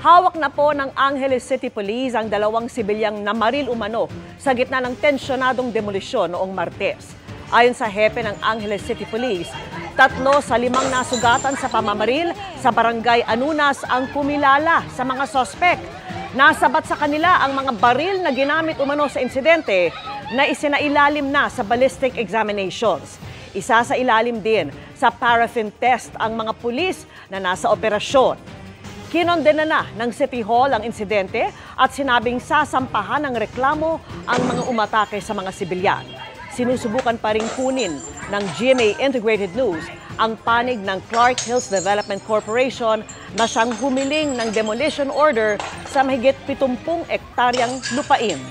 Hawak na po ng Angeles City Police ang dalawang sibilyang namaril umano sa gitna ng tensyonadong demolisyon noong Martes. Ayon sa hepe ng Angeles City Police, 3 sa 5 nasugatan sa pamamaril sa barangay Anunas ang kumilala sa mga sospek. Nasabat sa kanila ang mga baril na ginamit umano sa insidente na isinailalim na sa ballistic examinations. Isa sa ilalim din sa paraffin test ang mga pulis na nasa operasyon. Kinondena na ng City Hall ang insidente at sinabing sasampahan ng reklamo ang mga umatake sa mga sibilyan. Sinusubukan pa ring kunin ng GMA Integrated News ang panig ng Clark Hills Development Corporation na siyang humiling ng demolition order sa mahigit 70 ektaryang lupain.